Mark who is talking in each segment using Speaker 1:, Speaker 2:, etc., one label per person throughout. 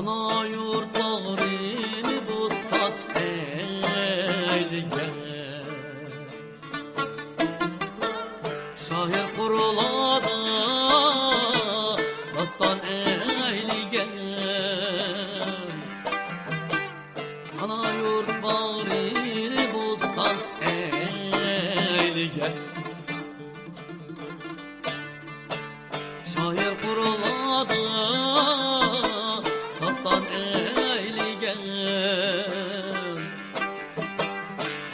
Speaker 1: Ana yurt bağrını bustan eyleyen şair kuruladı dastan eyleyen ana yurt bağrını bustan eyleyen şair kuruladı dastan eyleyen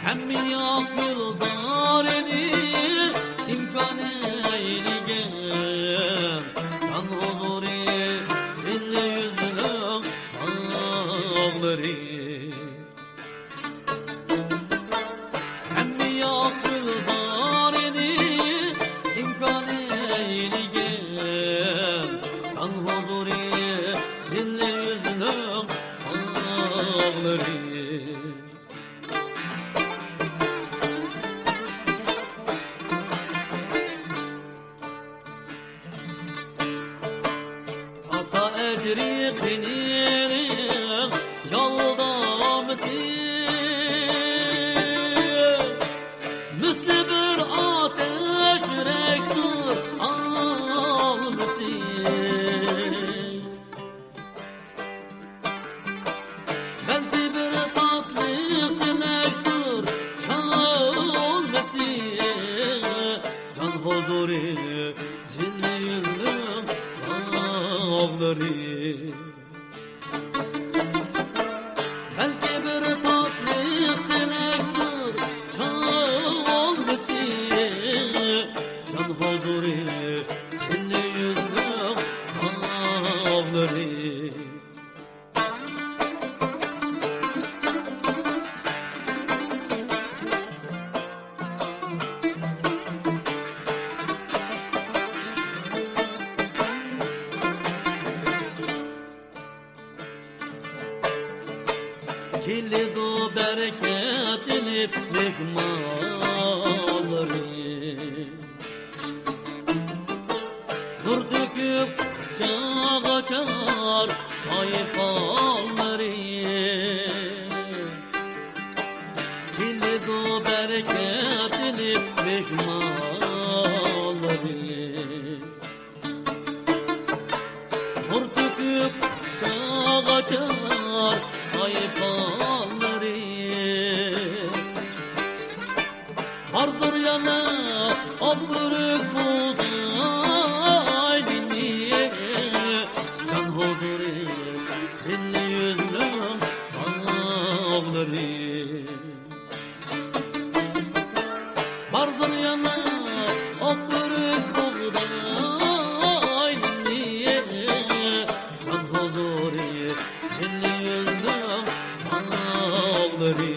Speaker 1: hem yak yıldar edip imkan eyleyen can huzuri dilli yüzlüm ağları hem yak yıldar edip imkan eyleyen can huzuri dilli yüzlüm ağları ecri kinirim yolda misli bir ateş yürektir al misin belki bir tatlı dilektir çal misin can huzuri cinli yüzlüm ağları belki bir tatlı dilektir çal misin can huzuri cinli yüzlüm ağları Kilid-u bereketli iplik malları nur döküp çağ açar sayfaları Kilid-u bereketli iplik malları nur döküp çağ açar sayfaları vardır yana al börük buğday dinliye can huzuri dilli yüzlüm ağları vardır yana al börük buğday dinliye can huzuri dilli yüzlüm ağları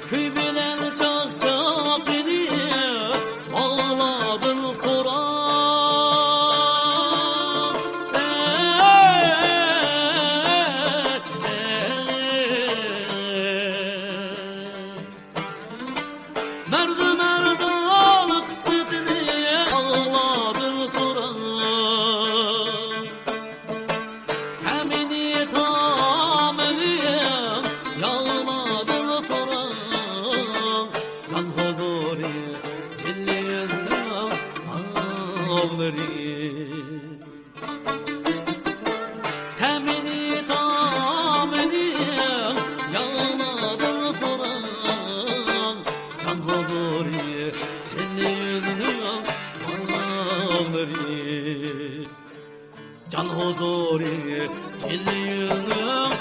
Speaker 1: Köy bilen çak çak edip ağladın Kur'an Merdi merdalık sütünü ağladın Kur'an Hemini tam evim yağmadın Kur'an can huzuri dilli yüzlüm ağları Hemini tam evim yağmadın Kur'an can huzuri dilli yüzlüm ağları can huzuri dilli yüzlüm